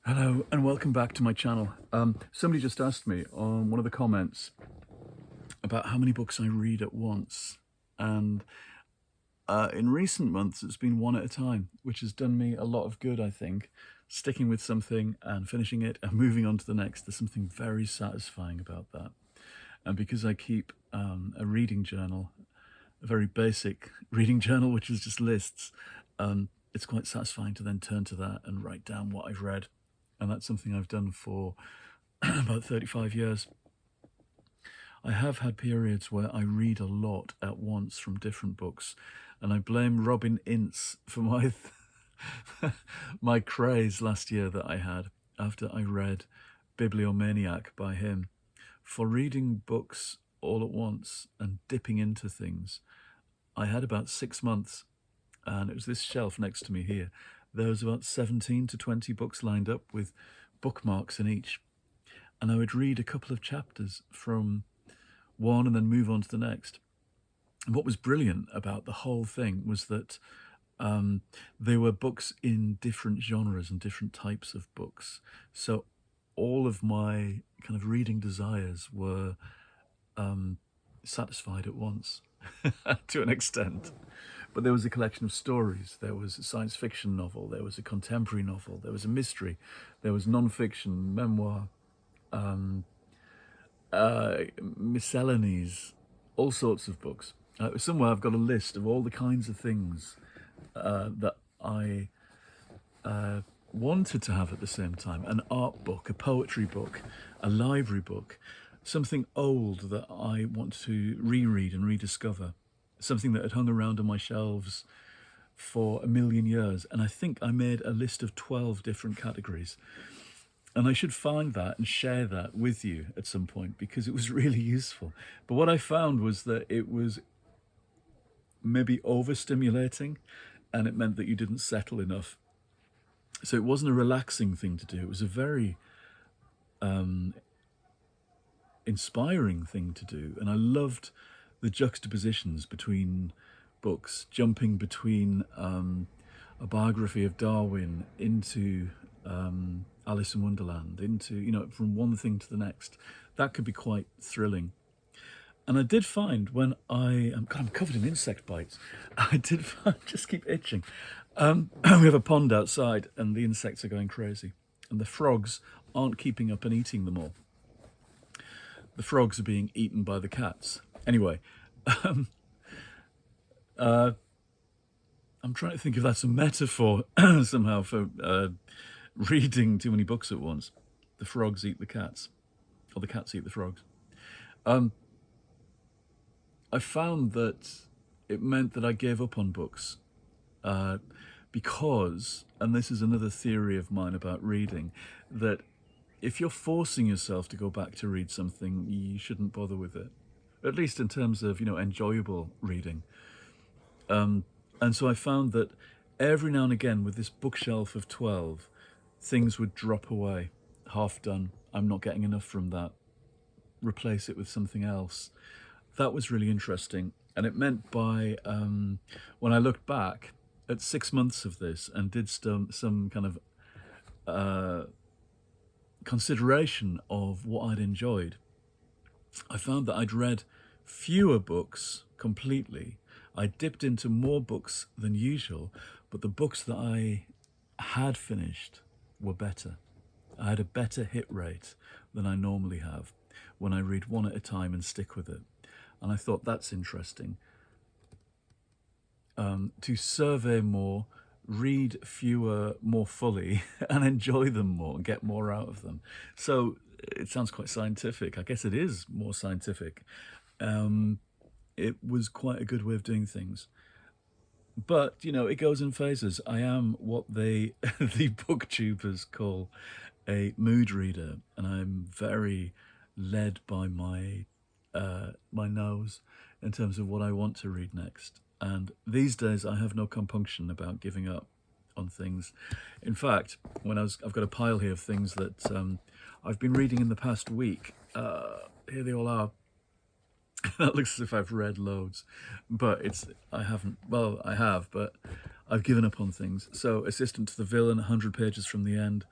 Hello and welcome back to my channel. Somebody just asked me on one of the comments about how many books I read at once, and in recent months it's been one at a time, which has done me a lot of good, I think. Sticking with something and finishing it and moving on to the next, there's something very satisfying about that. And because I keep a reading journal, a very basic reading journal, which is just lists, it's quite satisfying to then turn to that and write down what I've read. And that's something I've done for about 35 years. I have had periods where I read a lot at once from different books, and I blame Robin Ince for my my craze last year that I had after I read Bibliomaniac by him. For reading books all at once and dipping into things, I had about 6 months, and it was this shelf next to me here. There was about 17 to 20 books lined up with bookmarks in each. And I would read a couple of chapters from one and then move on to the next. And what was brilliant about the whole thing was that they were books in different genres and different types of books. So all of my kind of reading desires were satisfied at once to an extent. But there was a collection of stories. There was a science fiction novel. There was a contemporary novel. There was a mystery. There was non-fiction, memoir, miscellanies, all sorts of books. Somewhere I've got a list of all the kinds of things that I wanted to have at the same time. An art book, a poetry book, a library book, something old that I want to reread and rediscover, something that had hung around on my shelves for a million years. And I think I made a list of 12 different categories. And I should find that and share that with you at some point because it was really useful. But what I found was that it was maybe overstimulating, and it meant that you didn't settle enough. So it wasn't a relaxing thing to do. It was a very inspiring thing to do. And I loved the juxtapositions between books, jumping between a biography of Darwin into Alice in Wonderland, into, from one thing to the next. That could be quite thrilling. And I did find when I'm covered in insect bites. I did find, just keep itching. We have a pond outside and the insects are going crazy. And the frogs aren't keeping up and eating them all. The frogs are being eaten by the cats. Anyway, I'm trying to think if that's a metaphor somehow for reading too many books at once. The frogs eat the cats, or the cats eat the frogs. I found that it meant that I gave up on books because, and this is another theory of mine about reading, that if you're forcing yourself to go back to read something, you shouldn't bother with it, at least in terms of, enjoyable reading. And so I found that every now and again with this bookshelf of 12, things would drop away, half done. I'm not getting enough from that. Replace it with something else. That was really interesting. And it meant by, when I looked back at 6 months of this and did some kind of consideration of what I'd enjoyed, I found that I'd read fewer books completely. I dipped into more books than usual, but the books that I had finished were better. I had a better hit rate than I normally have when I read one at a time and stick with it. And I thought that's interesting. To survey more, read fewer more fully, and enjoy them more and get more out of them. So it sounds quite scientific. I guess it is more scientific. It was quite a good way of doing things. But, it goes in phases. I am what the booktubers call a mood reader, and I'm very led by my nose in terms of what I want to read next. And these days I have no compunction about giving up on things. In fact, I've got a pile here of things that I've been reading in the past week. Here they all are. That looks as if I've read loads, but I haven't. Well, I have, but I've given up on things. So, Assistant to the Villain, 100 pages from the end.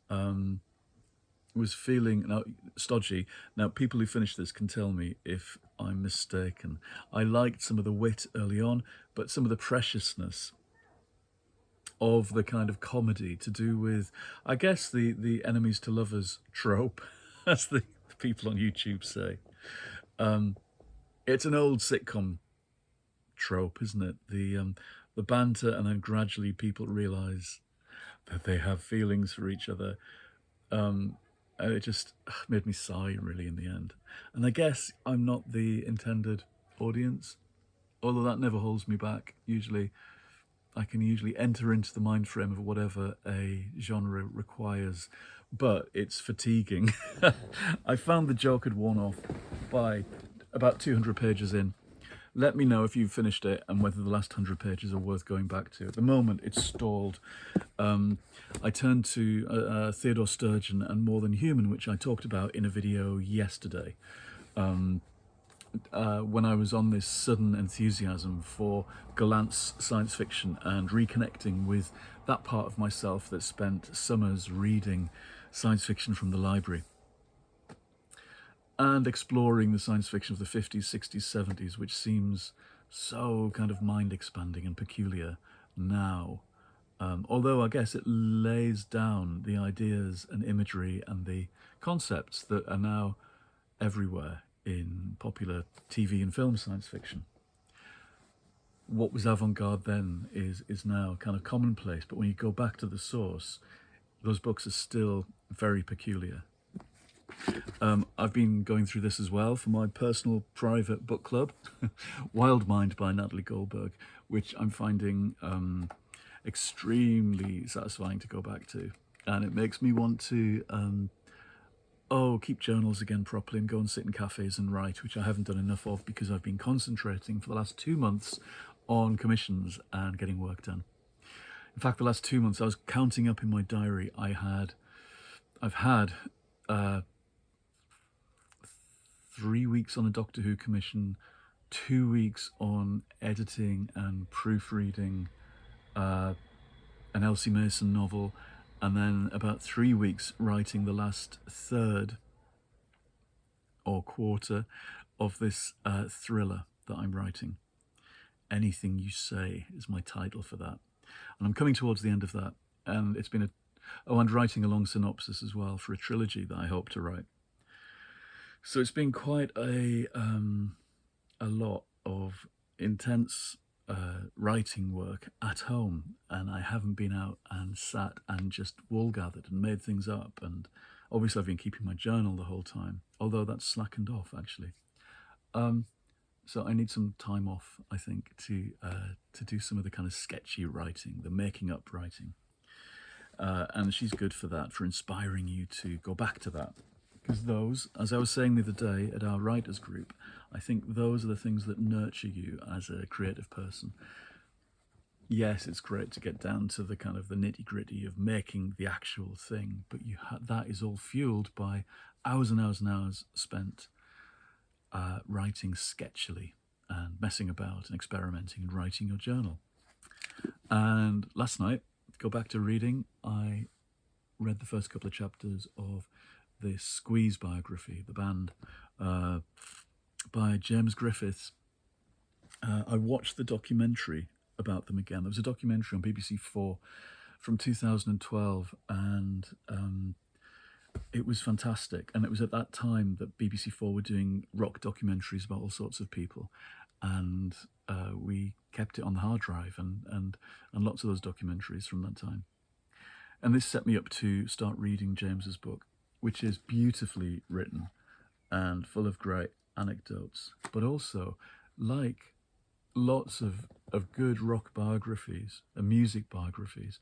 was feeling now stodgy. Now, people who finish this can tell me if I'm mistaken. I liked some of the wit early on, but some of the preciousness of the kind of comedy to do with, I guess, the enemies to lovers trope, as the people on YouTube say. It's an old sitcom trope, isn't it? The banter, and then gradually people realise that they have feelings for each other. And it just made me sigh, really, in the end. And I guess I'm not the intended audience, although that never holds me back. Usually, I can usually enter into the mind frame of whatever a genre requires, but it's fatiguing. I found the joke had worn off by about 200 pages in. Let me know if you've finished it and whether the last 100 pages are worth going back to. At the moment, it's stalled. I turned to Theodore Sturgeon and More Than Human, which I talked about in a video yesterday, when I was on this sudden enthusiasm for Gallant's science fiction and reconnecting with that part of myself that spent summers reading science fiction from the library and exploring the science fiction of the 50s, 60s, 70s, which seems so kind of mind-expanding and peculiar now. Although I guess it lays down the ideas and imagery and the concepts that are now everywhere in popular TV and film science fiction. What was avant-garde then is now kind of commonplace, but when you go back to the source, those books are still very peculiar. I've been going through this as well for my personal private book club, Wild Mind by Natalie Goldberg, which I'm finding extremely satisfying to go back to. And it makes me want to keep journals again properly and go and sit in cafes and write, which I haven't done enough of because I've been concentrating for the last 2 months on commissions and getting work done. In fact, the last 2 months, I was counting up in my diary. I've had 3 weeks on a Doctor Who commission, 2 weeks on editing and proofreading an Elsie Mason novel, and then about 3 weeks writing the last third or quarter of this thriller that I'm writing. Anything You Say is my title for that. And I'm coming towards the end of that. And it's been and writing a long synopsis as well for a trilogy that I hope to write. So it's been quite a lot of intense writing work at home, and I haven't been out and sat and just wool gathered and made things up. And obviously I've been keeping my journal the whole time, although that's slackened off actually. So I need some time off, I think, to do some of the kind of sketchy writing, the making up writing. And she's good for that, for inspiring you to go back to that. Because those, as I was saying the other day at our writers group, I think those are the things that nurture you as a creative person. Yes, it's great to get down to the kind of the nitty-gritty of making the actual thing, but that is all fueled by hours and hours and hours spent writing sketchily and messing about and experimenting and writing your journal. And last night, to go back to reading, I read the first couple of chapters of the Squeeze biography, the band, by James Griffiths. I watched the documentary about them again. There was a documentary on BBC 4 from 2012, and it was fantastic. And it was at that time that BBC 4 were doing rock documentaries about all sorts of people, and we kept it on the hard drive and lots of those documentaries from that time. And this set me up to start reading James's book, which is beautifully written and full of great anecdotes, but also, like lots of good rock biographies and music biographies,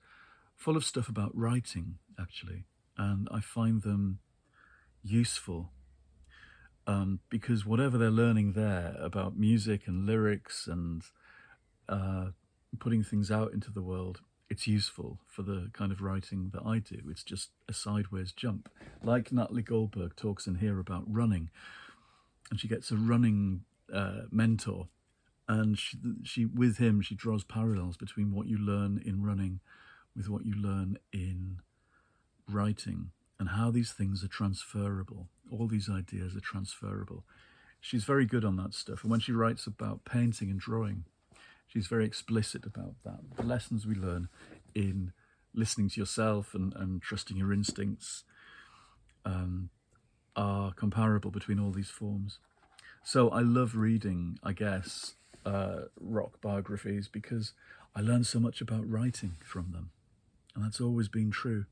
full of stuff about writing, actually. And I find them useful because whatever they're learning there about music and lyrics and putting things out into the world, it's useful for the kind of writing that I do. It's just a sideways jump. Like Natalie Goldberg talks in here about running, and she gets a running mentor, and she with him she draws parallels between what you learn in running with what you learn in writing and how these things are transferable. All these ideas are transferable. She's very good on that stuff. And when she writes about painting and drawing, she's very explicit about that. The lessons we learn in listening to yourself and trusting your instincts are comparable between all these forms. So I love reading, I guess, rock biographies because I learn so much about writing from them. And that's always been true.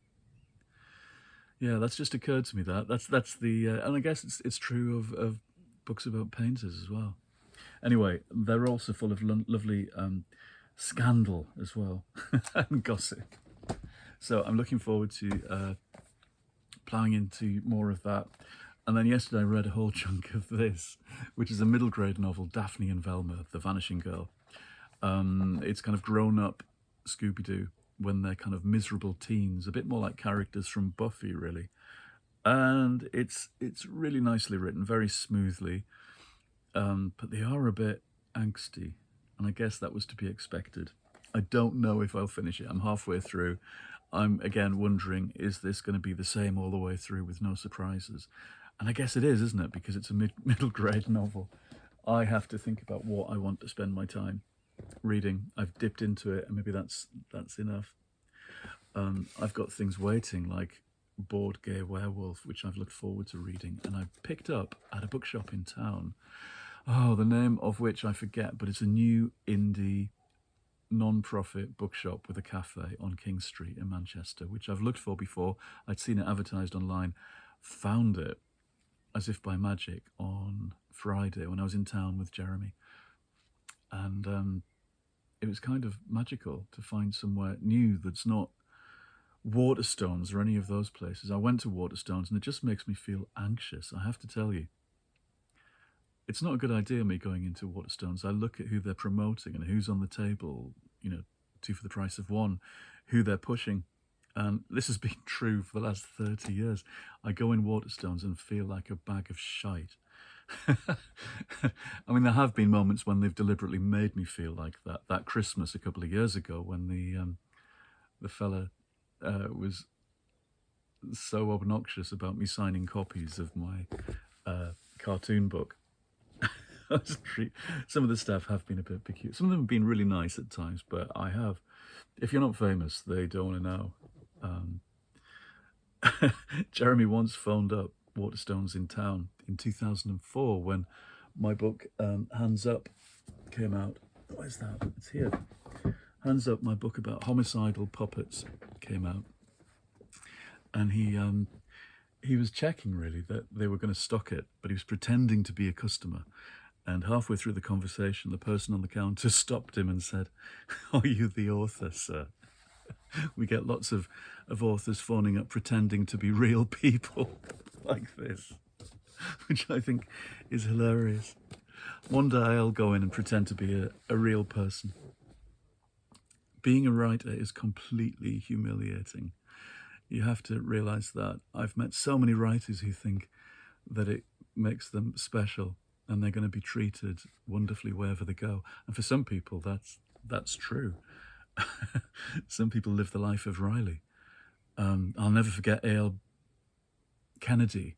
Yeah, that's just occurred to me. That's the and I guess it's true of books about painters as well. Anyway, they're also full of lovely scandal as well and gossip. So I'm looking forward to ploughing into more of that. And then yesterday I read a whole chunk of this, which is a middle grade novel, Daphne and Velma, The Vanishing Girl. It's kind of grown up Scooby-Doo when they're kind of miserable teens, a bit more like characters from Buffy, really. And it's really nicely written, very smoothly, but they are a bit angsty, and I guess that was to be expected. I don't know if I'll finish it. I'm halfway through. I'm again wondering, is this going to be the same all the way through with no surprises? And I guess it is, isn't it? Because it's a middle grade novel. I have to think about what I want to spend my time reading. I've dipped into it, and maybe that's enough. I've got things waiting, like Board Gay Werewolf, which I've looked forward to reading, and I picked up at a bookshop in town. Oh, the name of which I forget, but it's a new indie non-profit bookshop with a cafe on King Street in Manchester, which I've looked for before. I'd seen it advertised online, found it as if by magic on Friday when I was in town with Jeremy. And it was kind of magical to find somewhere new that's not Waterstones or any of those places. I went to Waterstones and it just makes me feel anxious, I have to tell you. It's not a good idea, me going into Waterstones. I look at who they're promoting and who's on the table, 2 for the price of 1, who they're pushing. And this has been true for the last 30 years. I go in Waterstones and feel like a bag of shite. I mean, there have been moments when they've deliberately made me feel like that. That Christmas a couple of years ago when the fella was so obnoxious about me signing copies of my cartoon book. Some of the staff have been a bit peculiar. Some of them have been really nice at times, but I have. If you're not famous, they don't want to know. Jeremy once phoned up Waterstones in town in 2004 when my book Hands Up came out. What is that? It's here. Hands Up, my book about homicidal puppets, came out. And he was checking, really, that they were going to stock it, but he was pretending to be a customer. And halfway through the conversation, the person on the counter stopped him and said, "Are you the author, sir?" We get lots of authors phoning up pretending to be real people like this, which I think is hilarious. One day I'll go in and pretend to be a real person. Being a writer is completely humiliating. You have to realize that. I've met so many writers who think that it makes them special and they're going to be treated wonderfully wherever they go. And for some people, that's true. Some people live the life of Riley. I'll never forget A.L. Kennedy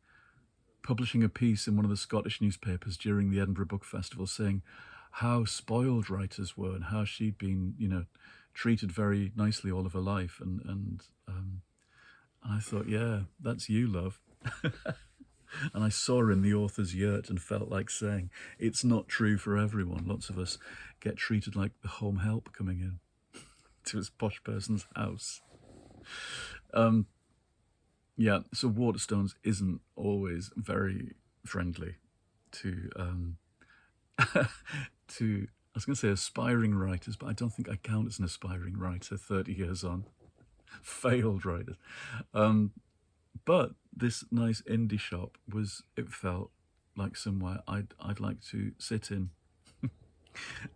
publishing a piece in one of the Scottish newspapers during the Edinburgh Book Festival saying how spoiled writers were and how she'd been, treated very nicely all of her life. And I thought, yeah, that's you, love. And I saw her in the author's yurt and felt like saying, it's not true for everyone. Lots of us get treated like the home help coming in to this posh person's house. Yeah, so Waterstones isn't always very friendly to to, I was going to say aspiring writers, but I don't think I count as an aspiring writer 30 years on. Failed writers. But this nice indie shop it felt like somewhere I'd like to sit in.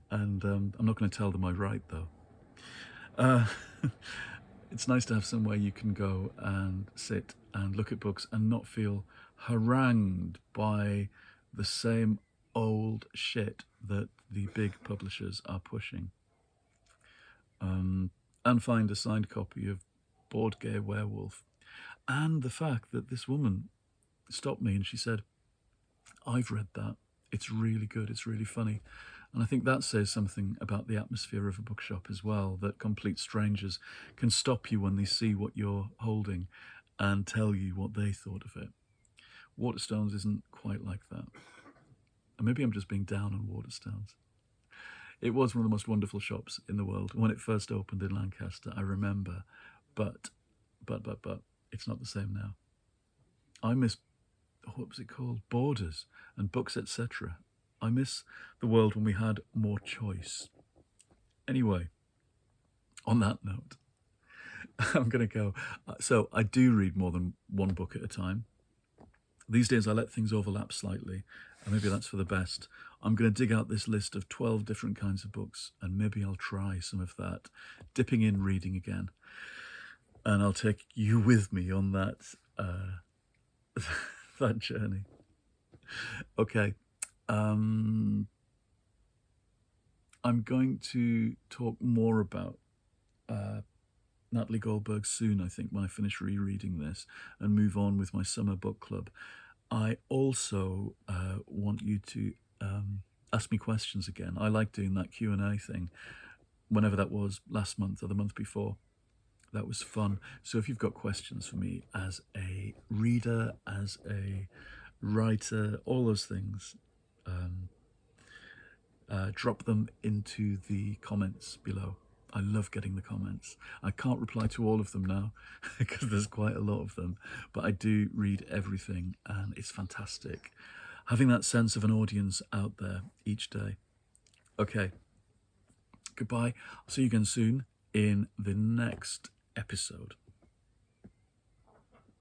And I'm not going to tell them I write, though. It's nice to have somewhere you can go and sit and look at books and not feel harangued by the same old shit that the big publishers are pushing. And find a signed copy of Board Gay Werewolf. And the fact that this woman stopped me and she said, I've read that. It's really good. It's really funny. And I think that says something about the atmosphere of a bookshop as well, that complete strangers can stop you when they see what you're holding and tell you what they thought of it. Waterstones isn't quite like that. And maybe I'm just being down on Waterstones. It was one of the most wonderful shops in the world. When it first opened in Lancaster, I remember. But, it's not the same now. I miss, what was it called? Borders and Books, etc. I miss the world when we had more choice. Anyway, on that note, I'm going to go. So I do read more than one book at a time. These days I let things overlap slightly, and maybe that's for the best. I'm going to dig out this list of 12 different kinds of books, and maybe I'll try some of that, dipping in reading again. And I'll take you with me on that that journey. Okay. I'm going to talk more about Natalie Goldberg soon, I think, when I finish rereading this and move on with my summer book club. I also want you to ask me questions again. I like doing that Q&A thing, whenever that was, last month or the month before. That was fun. So if you've got questions for me as a reader, as a writer, all those things, drop them into the comments below. I love getting the comments. I can't reply to all of them now because there's quite a lot of them, but I do read everything and it's fantastic. Having that sense of an audience out there each day. Okay, goodbye. I'll see you again soon in the next episode.